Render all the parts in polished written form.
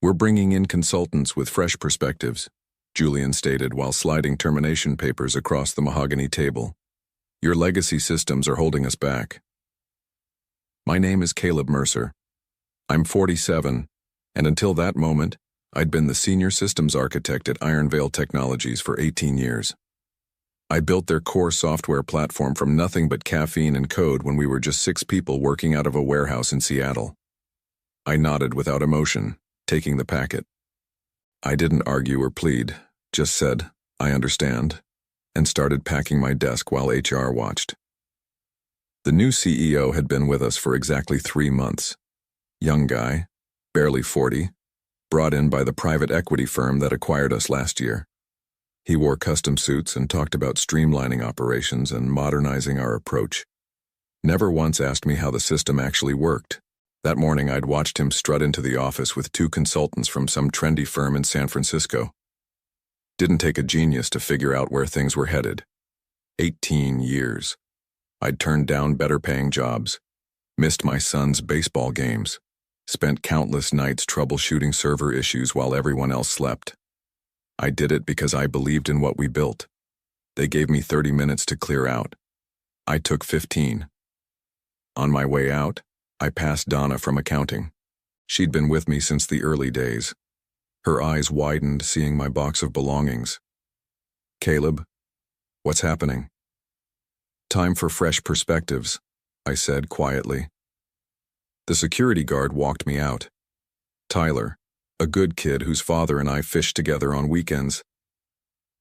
We're bringing in consultants with fresh perspectives, Julian stated while sliding termination papers across the mahogany table. Your legacy systems are holding us back. My name is Caleb Mercer. I'm 47, and until that moment, I'd been the senior systems architect at Ironvale Technologies for 18 years. I built their core software platform from nothing but caffeine and code when we were just 6 people working out of a warehouse in Seattle. I nodded without emotion, taking the packet. I didn't argue or plead, just said, "I understand," and started packing my desk while HR watched. The new CEO had been with us for exactly 3 months. Young guy, barely 40, brought in by the private equity firm that acquired us last year. He wore custom suits and talked about streamlining operations and modernizing our approach. Never once asked me how the system actually worked. That morning I'd watched him strut into the office with 2 consultants from some trendy firm in San Francisco. Didn't take a genius to figure out where things were headed. 18 years. I'd turned down better-paying jobs, missed my son's baseball games, spent countless nights troubleshooting server issues while everyone else slept. I did it because I believed in what we built. They gave me 30 minutes to clear out. I took 15. On my way out, I passed Donna from accounting. She'd been with me since the early days. Her eyes widened seeing my box of belongings. "Caleb, what's happening?" "Time for fresh perspectives," I said quietly. The security guard walked me out. Tyler, a good kid whose father and I fished together on weekends.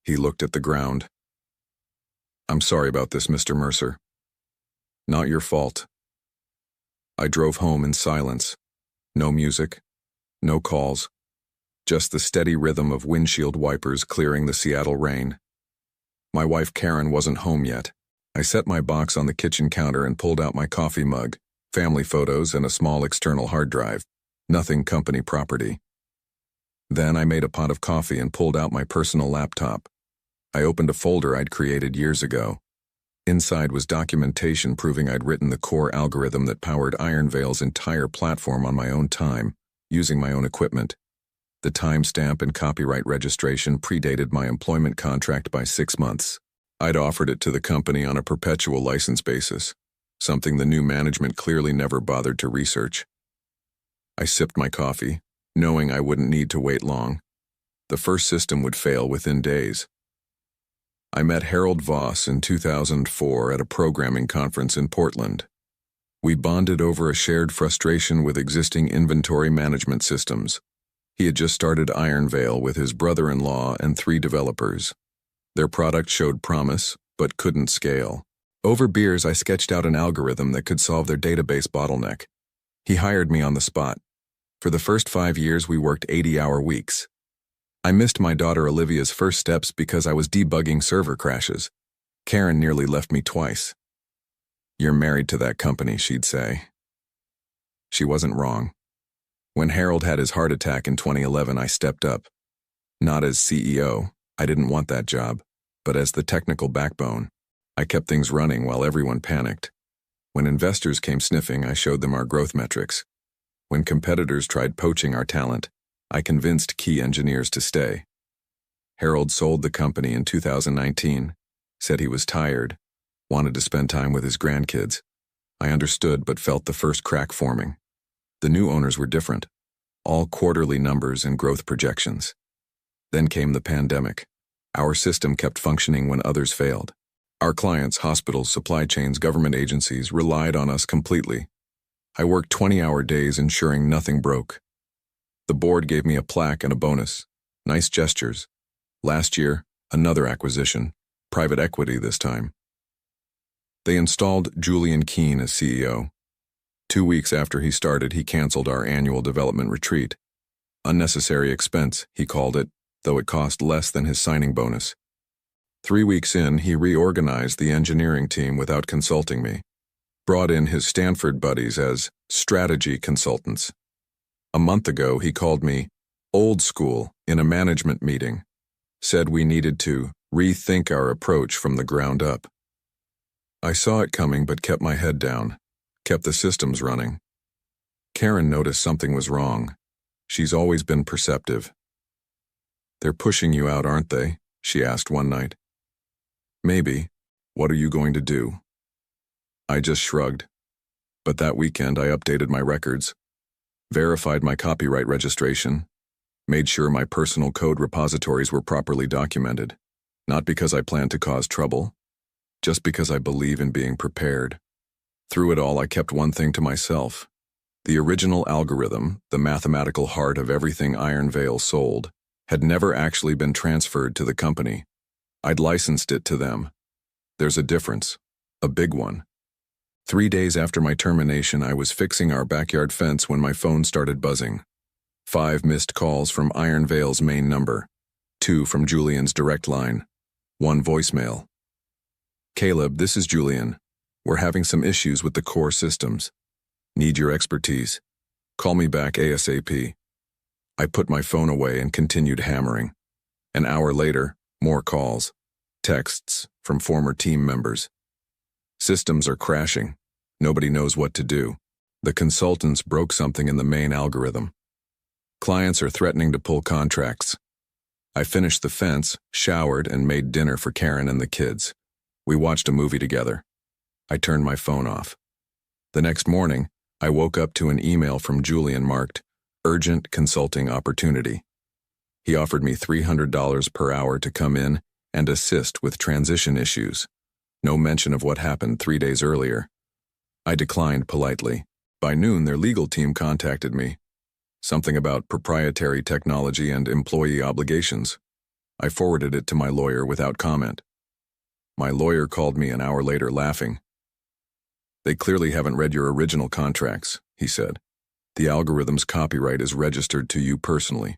He looked at the ground. "I'm sorry about this, Mr. Mercer." "Not your fault." I drove home in silence. No music, no calls, just the steady rhythm of windshield wipers clearing the Seattle rain. My wife Karen wasn't home yet. I set my box on the kitchen counter and pulled out my coffee mug, family photos, and a small external hard drive. Nothing company property. Then I made a pot of coffee and pulled out my personal laptop. I opened a folder I'd created years ago. Inside was documentation proving I'd written the core algorithm that powered Ironvale's entire platform on my own time, using my own equipment. The timestamp and copyright registration predated my employment contract by 6 months. I'd offered it to the company on a perpetual license basis, something the new management clearly never bothered to research. I sipped my coffee, knowing I wouldn't need to wait long. The first system would fail within days. I met Harold Voss in 2004 at a programming conference in Portland. We bonded over a shared frustration with existing inventory management systems. He had just started Ironvale with his brother-in-law and 3 developers. Their product showed promise, but couldn't scale. Over beers, I sketched out an algorithm that could solve their database bottleneck. He hired me on the spot. For the first 5 years, we worked 80-hour weeks. I missed my daughter Olivia's first steps because I was debugging server crashes. Karen nearly left me twice. "You're married to that company," she'd say. She wasn't wrong. When Harold had his heart attack in 2011, I stepped up. Not as CEO, I didn't want that job, but as the technical backbone. I kept things running while everyone panicked. When investors came sniffing, I showed them our growth metrics. When competitors tried poaching our talent, I convinced key engineers to stay. Harold sold the company in 2019, said he was tired, wanted to spend time with his grandkids. I understood but felt the first crack forming. The new owners were different, all quarterly numbers and growth projections. Then came the pandemic. Our system kept functioning when others failed. Our clients, hospitals, supply chains, government agencies, relied on us completely. I worked 20-hour days ensuring nothing broke. The board gave me a plaque and a bonus. Nice gestures. Last year, another acquisition, private equity this time. They installed Julian Keene as CEO. 2 weeks after he started, he canceled our annual development retreat. Unnecessary expense, he called it, though it cost less than his signing bonus. 3 weeks in, he reorganized the engineering team without consulting me. Brought in his Stanford buddies as strategy consultants. A month ago, he called me old school in a management meeting, said we needed to rethink our approach from the ground up. I saw it coming but kept my head down, kept the systems running. Karen noticed something was wrong. She's always been perceptive. They're pushing you out, aren't they? She asked one night. Maybe. What are you going to do? I just shrugged. But that weekend I updated my records, verified my copyright registration, made sure my personal code repositories were properly documented, not because I planned to cause trouble, just because I believe in being prepared. Through it all, I kept one thing to myself. The original algorithm, the mathematical heart of everything Iron Veil sold, had never actually been transferred to the company. I'd licensed it to them. There's a difference, a big one. 3 days after my termination, I was fixing our backyard fence when my phone started buzzing. 5 missed calls from Iron Veil's main number, 2 from Julian's direct line, 1 voicemail. Caleb, this is Julian. We're having some issues with the core systems. Need your expertise. Call me back ASAP. I put my phone away and continued hammering. An hour later, more calls, texts from former team members. Systems are crashing. Nobody knows what to do. The consultants broke something in the main algorithm. Clients are threatening to pull contracts. I finished the fence, showered, and made dinner for Karen and the kids. We watched a movie together. I turned my phone off. The next morning, I woke up to an email from Julian marked, Urgent Consulting Opportunity. He offered me $300 per hour to come in and assist with transition issues. No mention of what happened 3 days earlier. I declined politely. By noon, their legal team contacted me. Something about proprietary technology and employee obligations. I forwarded it to my lawyer without comment. My lawyer called me an hour later laughing. They clearly haven't read your original contracts, he said. The algorithm's copyright is registered to you personally.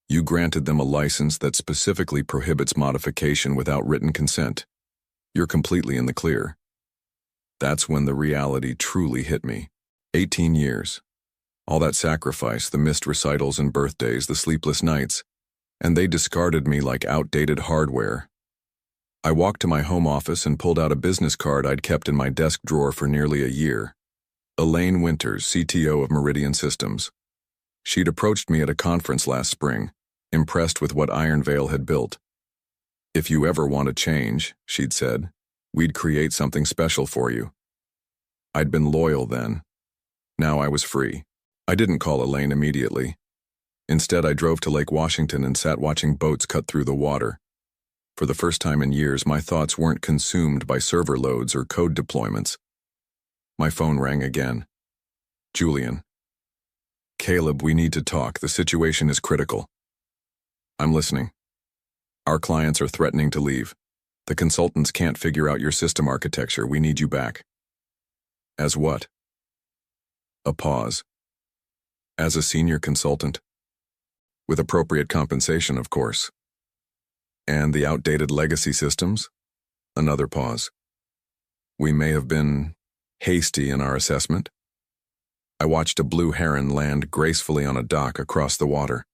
You granted them a license that specifically prohibits modification without written consent. You're completely in the clear. That's when the reality truly hit me. 18 years. All that sacrifice, the missed recitals and birthdays, the sleepless nights, and they discarded me like outdated hardware. I walked to my home office and pulled out a business card I'd kept in my desk drawer for nearly a year. Elaine Winters, CTO of Meridian Systems. She'd approached me at a conference last spring, impressed with what Iron Veil had built. If you ever want to change, she'd said, we'd create something special for you. I'd been loyal then. Now I was free. I didn't call Elaine immediately. Instead, I drove to Lake Washington and sat watching boats cut through the water. For the first time in years, my thoughts weren't consumed by server loads or code deployments. My phone rang again. Julian. Caleb, we need to talk. The situation is critical. I'm listening. Our clients are threatening to leave. The consultants can't figure out your system architecture. We need you back. As what? A pause. As a senior consultant. With appropriate compensation, of course. And the outdated legacy systems? Another pause. We may have been hasty in our assessment. I watched a blue heron land gracefully on a dock across the water.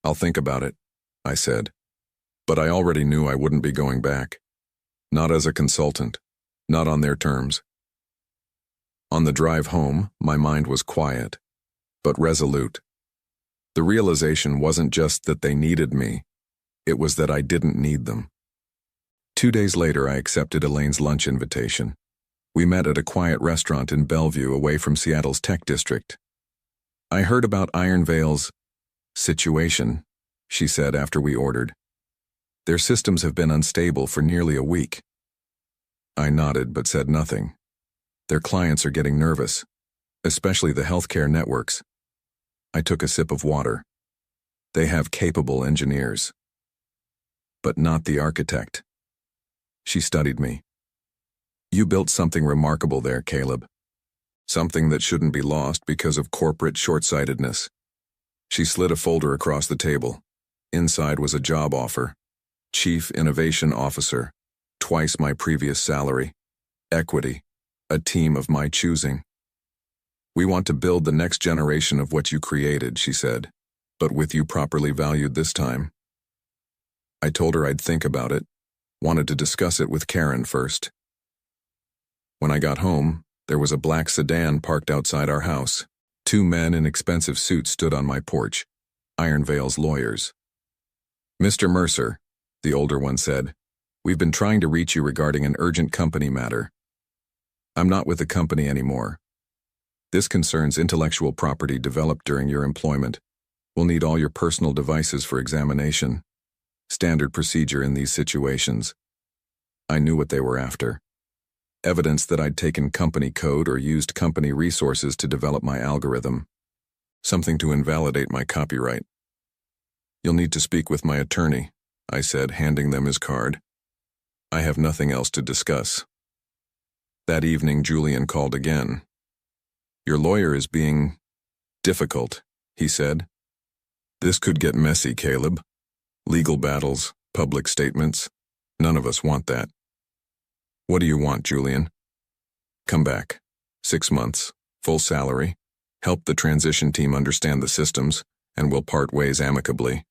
I'll think about it, I said. But I already knew I wouldn't be going back. Not as a consultant. Not on their terms. On the drive home, my mind was quiet, but resolute. The realization wasn't just that they needed me. It was that I didn't need them. 2 days later, I accepted Elaine's lunch invitation. We met at a quiet restaurant in Bellevue, away from Seattle's tech district. I heard about Iron Veil's situation, she said after we ordered. Their systems have been unstable for nearly a week. I nodded but said nothing. Their clients are getting nervous, especially the healthcare networks. I took a sip of water. They have capable engineers. But not the architect. She studied me. You built something remarkable there, Caleb. Something that shouldn't be lost because of corporate short-sightedness. She slid a folder across the table. Inside was a job offer. Chief Innovation Officer. Twice my previous salary. Equity. A team of my choosing. We want to build the next generation of what you created, she said, but with you properly valued this time. I told her I'd think about it, wanted to discuss it with Karen first. When I got home, there was a black sedan parked outside our house. Two men in expensive suits stood on my porch, Iron Veil's lawyers. "Mr. Mercer," the older one said, "we've been trying to reach you regarding an urgent company matter." "I'm not with the company anymore. This concerns intellectual property developed during your employment. We'll need all your personal devices for examination. Standard procedure in these situations." I knew what they were after. Evidence that I'd taken company code or used company resources to develop my algorithm. Something to invalidate my copyright. "You'll need to speak with my attorney," I said, handing them his card. "I have nothing else to discuss." That evening, Julian called again. "Your lawyer is being difficult," he said. "This could get messy, Caleb. Legal battles, public statements. None of us want that." "What do you want, Julian?" "Come back. 6 months, full salary, help the transition team understand the systems, and we'll part ways amicably.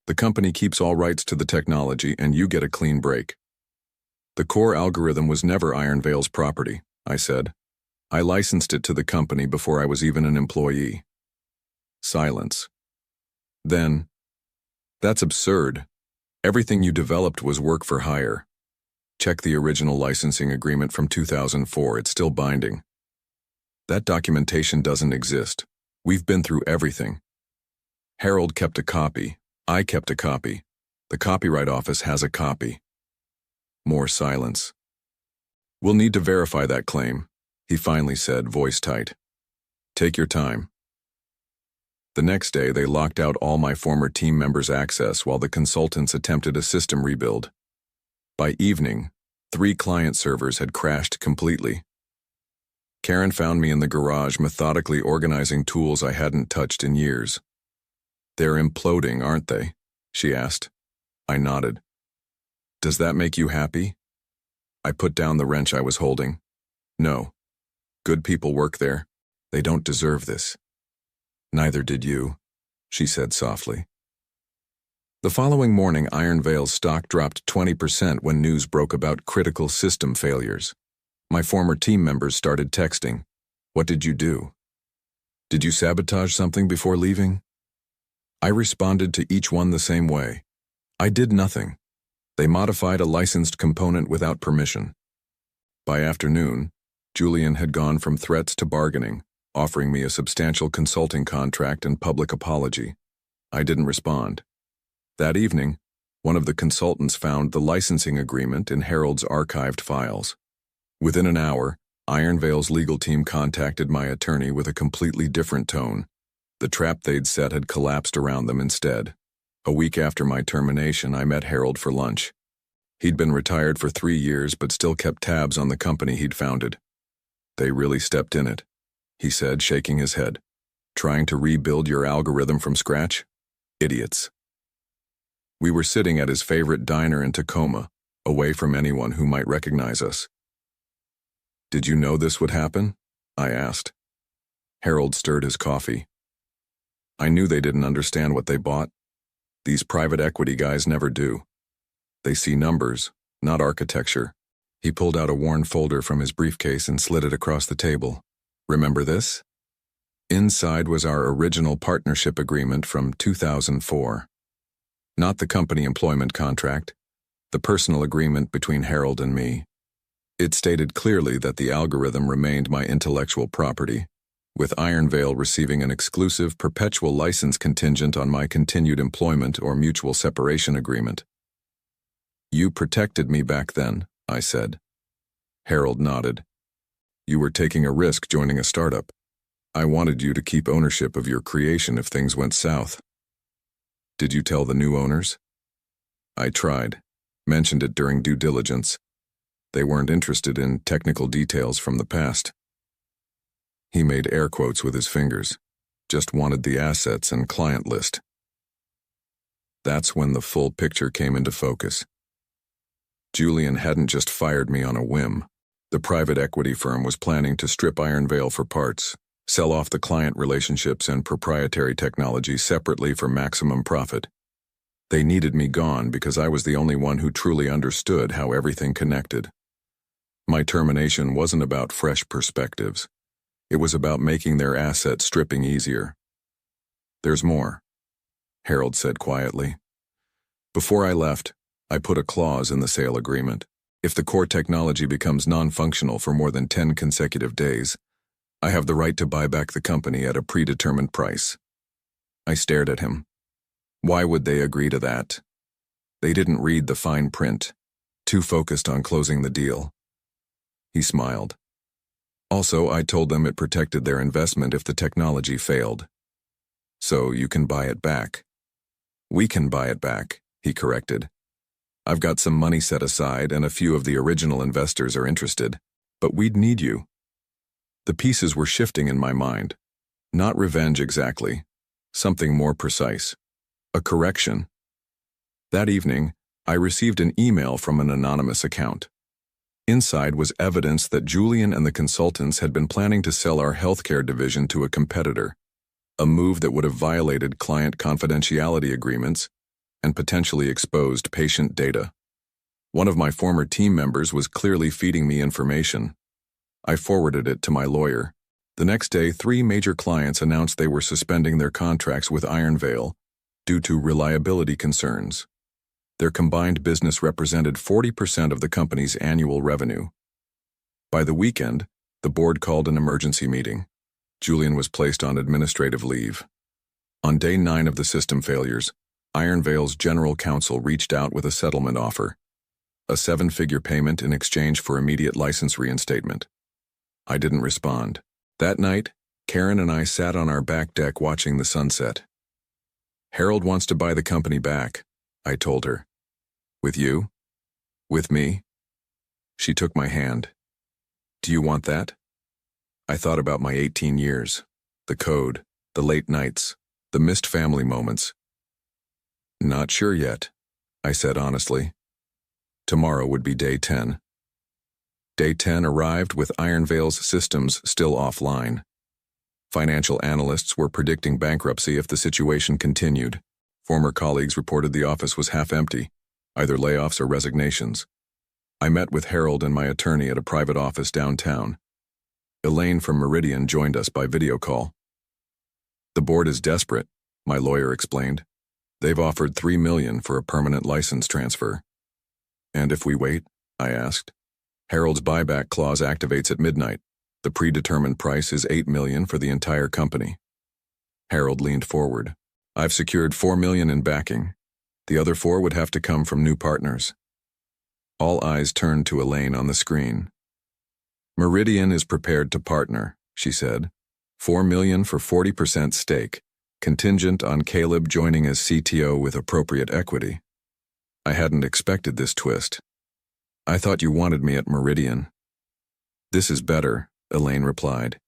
The company keeps all rights to the technology, and you get a clean break." "The core algorithm was never Iron Veil's property," I said. "I licensed it to the company before I was even an employee." Silence. Then, "That's absurd. Everything you developed was work for hire. Check the original licensing agreement from 2004, it's still binding. That documentation doesn't exist. We've been through everything. Harold kept a copy. I kept a copy. The Copyright Office has a copy." More silence. "We'll need to verify that claim," he finally said, voice tight. "Take your time." The next day, they locked out all my former team members' access while the consultants attempted a system rebuild. By evening, 3 client servers had crashed completely. Karen found me in the garage methodically organizing tools I hadn't touched in years. "They're imploding, aren't they?" she asked. I nodded. "Does that make you happy?" I put down the wrench I was holding. "No. Good people work there. They don't deserve this." "Neither did you," she said softly. The following morning, Iron Veil's stock dropped 20% when news broke about critical system failures. My former team members started texting. "What did you do? Did you sabotage something before leaving?" I responded to each one the same way. I did nothing. They modified a licensed component without permission. By afternoon, Julian had gone from threats to bargaining, offering me a substantial consulting contract and public apology. I didn't respond. That evening, one of the consultants found the licensing agreement in Harold's archived files. Within an hour, Iron Veil's legal team contacted my attorney with a completely different tone. The trap they'd set had collapsed around them instead. A week after my termination, I met Harold for lunch. He'd been retired for 3 years but still kept tabs on the company he'd founded. "They really stepped in it," he said, shaking his head. "Trying to rebuild your algorithm from scratch? Idiots." We were sitting at his favorite diner in Tacoma, away from anyone who might recognize us. "Did you know this would happen?" I asked. Harold stirred his coffee. "I knew they didn't understand what they bought. These private equity guys never do. They see numbers, not architecture." He pulled out a worn folder from his briefcase and slid it across the table. "Remember this?" Inside was our original partnership agreement from 2004. Not the company employment contract, the personal agreement between Harold and me. It stated clearly that the algorithm remained my intellectual property, with Iron Veil receiving an exclusive perpetual license contingent on my continued employment or mutual separation agreement. "You protected me back then," I said. Harold nodded. "You were taking a risk joining a startup. I wanted you to keep ownership of your creation if things went south." "Did you tell the new owners?" "I tried. Mentioned it during due diligence. They weren't interested in technical details from the past." He made air quotes with his fingers. "Just wanted the assets and client list." That's when the full picture came into focus. Julian hadn't just fired me on a whim. The private equity firm was planning to strip Iron Veil for parts, sell off the client relationships and proprietary technology separately for maximum profit. They needed me gone because I was the only one who truly understood how everything connected. My termination wasn't about fresh perspectives. It was about making their asset stripping easier. "There's more," Harold said quietly. "Before I left, I put a clause in the sale agreement. If the core technology becomes non-functional for more than 10 consecutive days, I have the right to buy back the company at a predetermined price." I stared at him. Why would they agree to that? They didn't read the fine print, too focused on closing the deal. He smiled. "Also, I told them it protected their investment if the technology failed. So you can buy it back." "We can buy it back," he corrected. "I've got some money set aside and a few of the original investors are interested, but we'd need you." The pieces were shifting in my mind. Not revenge exactly. Something more precise. A correction. That evening, I received an email from an anonymous account. Inside was evidence that Julian and the consultants had been planning to sell our healthcare division to a competitor, a move that would have violated client confidentiality agreements and potentially exposed patient data. One of my former team members was clearly feeding me information. I forwarded it to my lawyer. The next day, 3 major clients announced they were suspending their contracts with Ironvale due to reliability concerns. Their combined business represented 40% of the company's annual revenue. By the weekend, the board called an emergency meeting. Julian was placed on administrative leave. On day 9 of the system failures, Ironvale's general counsel reached out with a settlement offer, a 7-figure payment in exchange for immediate license reinstatement. I didn't respond. That night, Karen and I sat on our back deck watching the sunset. "Harold wants to buy the company back," I told her. "With you? With me?" She took my hand. "Do you want that?" I thought about my 18 years, the code, the late nights, the missed family moments. "Not sure yet," I said honestly. Tomorrow would be day 10. Day 10 arrived with Ironvale's systems still offline. Financial analysts were predicting bankruptcy if the situation continued. Former colleagues reported the office was half empty, either layoffs or resignations. I met with Harold and my attorney at a private office downtown. Elaine from Meridian joined us by video call. "The board is desperate," my lawyer explained. "They've offered $3 million for a permanent license transfer." "And if we wait?" I asked. "Harold's buyback clause activates at midnight. The predetermined price is $8 million for the entire company." Harold leaned forward. "I've secured $4 million in backing. The other 4 would have to come from new partners." All eyes turned to Elaine on the screen. "Meridian is prepared to partner," she said. $4 million for 40% stake, contingent on Caleb joining as CTO with appropriate equity. I hadn't expected this twist. "I thought you wanted me at Meridian." "This is better," Elaine replied.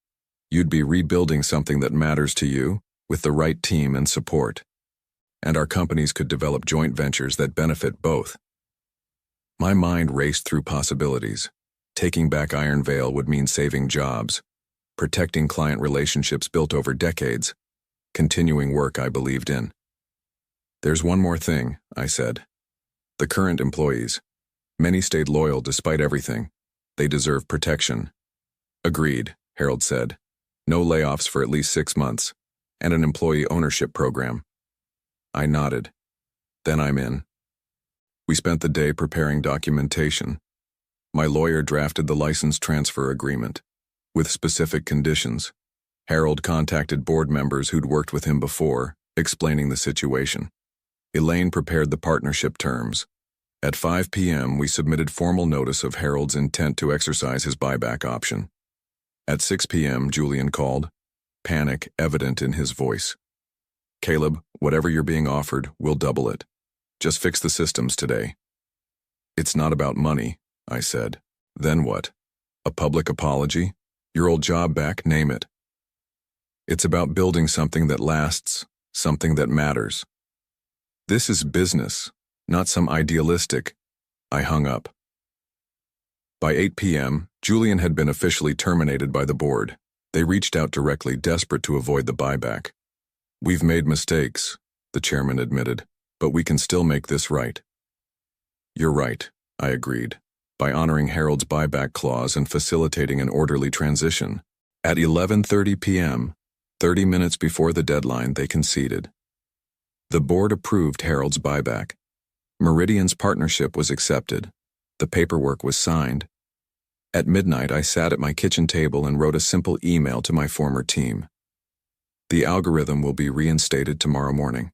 "You'd be rebuilding something that matters to you, with the right team and support. And our companies could develop joint ventures that benefit both." My mind raced through possibilities. Taking back Ironvale would mean saving jobs, protecting client relationships built over decades, continuing work I believed in. "There's one more thing," I said. "The current employees. Many stayed loyal despite everything. They deserve protection." "Agreed," Harold said. "No layoffs for at least 6 months, and an employee ownership program." I nodded. "Then I'm in." We spent the day preparing documentation. My lawyer drafted the license transfer agreement, with specific conditions. Harold contacted board members who'd worked with him before, explaining the situation. Elaine prepared the partnership terms. At 5 p.m., we submitted formal notice of Harold's intent to exercise his buyback option. At 6 p.m., Julian called, panic evident in his voice. "Caleb, whatever you're being offered, we'll double it. Just fix the systems today." "It's not about money," I said. "Then what? A public apology? Your old job back, name it." "It's about building something that lasts, something that matters. This is business, not some idealistic." I hung up. By 8 p.m., Julian had been officially terminated by the board. They reached out directly, desperate to avoid the buyback. "We've made mistakes," the chairman admitted, "but we can still make this right." "You're right," I agreed. "By honoring Harold's buyback clause and facilitating an orderly transition, At 11:30 p.m., 30 minutes before the deadline, they conceded. The board approved Harold's buyback. Meridian's partnership was accepted. The paperwork was signed. At midnight, I sat at my kitchen table and wrote a simple email to my former team. The algorithm will be reinstated tomorrow morning.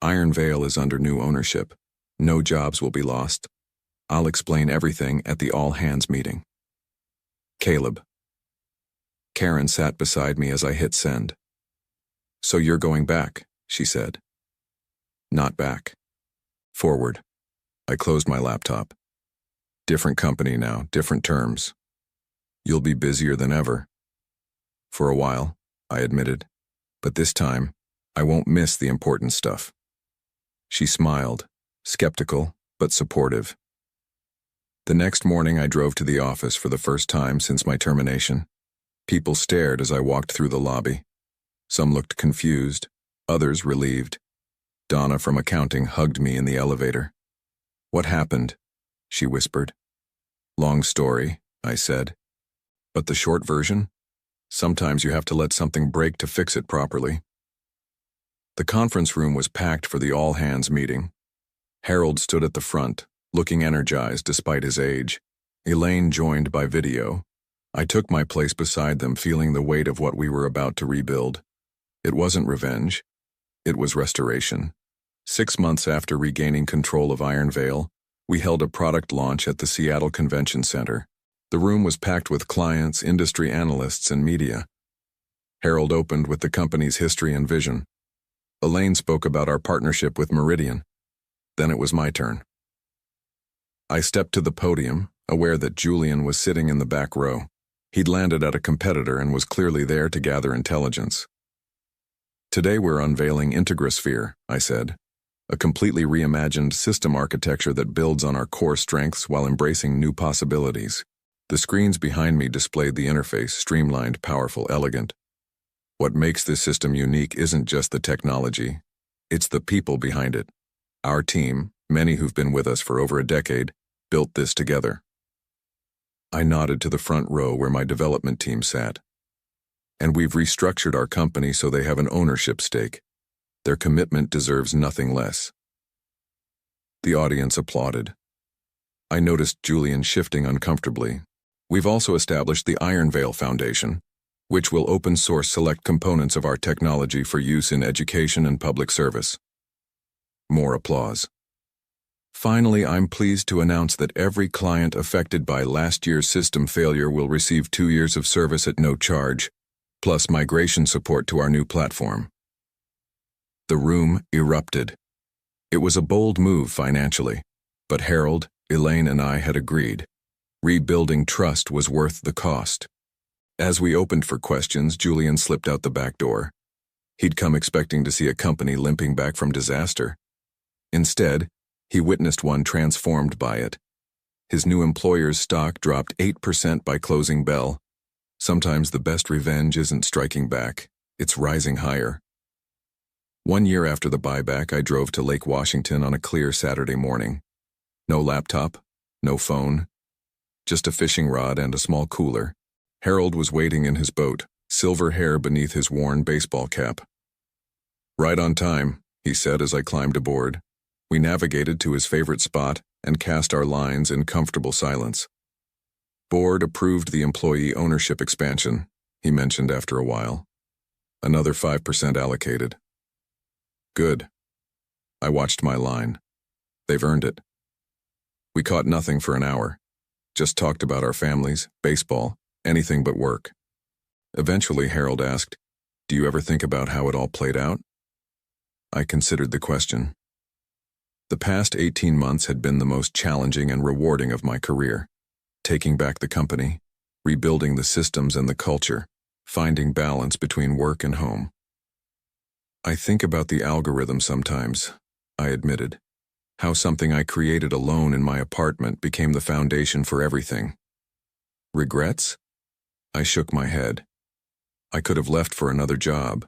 Iron Veil is under new ownership. No jobs will be lost. I'll explain everything at the all-hands meeting. Caleb. Karen sat beside me as I hit send. So you're going back, she said. Not back. Forward. I closed my laptop. Different company now, different terms. You'll be busier than ever. For a while, I admitted, but this time, I won't miss the important stuff. She smiled, skeptical, but supportive. The next morning, I drove to the office for the first time since my termination. People stared as I walked through the lobby. Some looked confused, others relieved. Donna from accounting hugged me in the elevator. What happened? She whispered. Long story, I said. But the short version? Sometimes you have to let something break to fix it properly. The conference room was packed for the all-hands meeting. Harold stood at the front, looking energized despite his age. Elaine joined by video. I took my place beside them, feeling the weight of what we were about to rebuild. It wasn't revenge. It was restoration. 6 months after regaining control of Iron Veil, we held a product launch at the Seattle Convention Center. The room was packed with clients, industry analysts, and media. Harold opened with the company's history and vision. Elaine spoke about our partnership with Meridian. Then it was my turn. I stepped to the podium, aware that Julian was sitting in the back row. He'd landed at a competitor and was clearly there to gather intelligence. Today we're unveiling Integrasphere, I said. A completely reimagined system architecture that builds on our core strengths while embracing new possibilities. The screens behind me displayed the interface, streamlined, powerful, elegant. What makes this system unique isn't just the technology, it's the people behind it. Our team, many who've been with us for over a decade, built this together. I nodded to the front row where my development team sat. And we've restructured our company so they have an ownership stake. Their commitment deserves nothing less. The audience applauded. I noticed Julian shifting uncomfortably. We've also established the Iron Veil Foundation, which will open source select components of our technology for use in education and public service. More applause. Finally, I'm pleased to announce that every client affected by last year's system failure will receive 2 years of service at no charge, plus migration support to our new platform. The room erupted. It was a bold move financially, but Harold, Elaine, and I had agreed. Rebuilding trust was worth the cost. As we opened for questions, Julian slipped out the back door. He'd come expecting to see a company limping back from disaster. Instead, he witnessed one transformed by it. His new employer's stock dropped 8% by closing bell. Sometimes the best revenge isn't striking back, it's rising higher. 1 year after the buyback, I drove to Lake Washington on a clear Saturday morning. No laptop, no phone, just a fishing rod and a small cooler. Harold was waiting in his boat, silver hair beneath his worn baseball cap. Right on time, he said as I climbed aboard. We navigated to his favorite spot and cast our lines in comfortable silence. Board approved the employee ownership expansion, he mentioned after a while. Another 5% allocated. Good. I watched my line. They've earned it. We caught nothing for an hour. Just talked about our families, baseball, anything but work. Eventually, Harold asked, "Do you ever think about how it all played out?" I considered the question. The past 18 months had been the most challenging and rewarding of my career. Taking back the company, rebuilding the systems and the culture, finding balance between work and home. I think about the algorithm sometimes, I admitted. How something I created alone in my apartment became the foundation for everything. Regrets? I shook my head. I could have left for another job.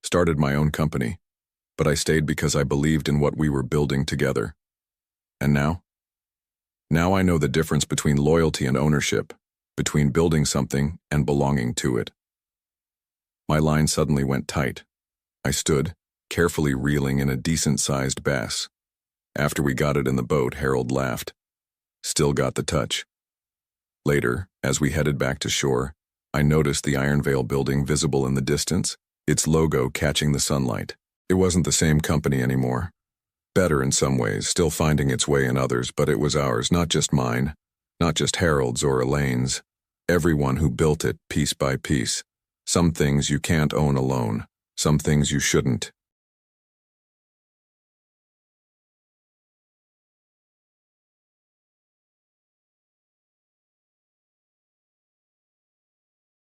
Started my own company, but I stayed because I believed in what we were building together. And now? Now I know the difference between loyalty and ownership. between building something and belonging to it. My line suddenly went tight. I stood, carefully reeling in a decent-sized bass. After we got it in the boat, Harold laughed. Still got the touch. Later, as we headed back to shore, I noticed the Ironvale building visible in the distance, its logo catching the sunlight. It wasn't the same company anymore. Better in some ways, still finding its way in others, but it was ours, not just mine, not just Harold's or Elaine's. Everyone who built it, piece by piece. Some things you can't own alone, some things you shouldn't.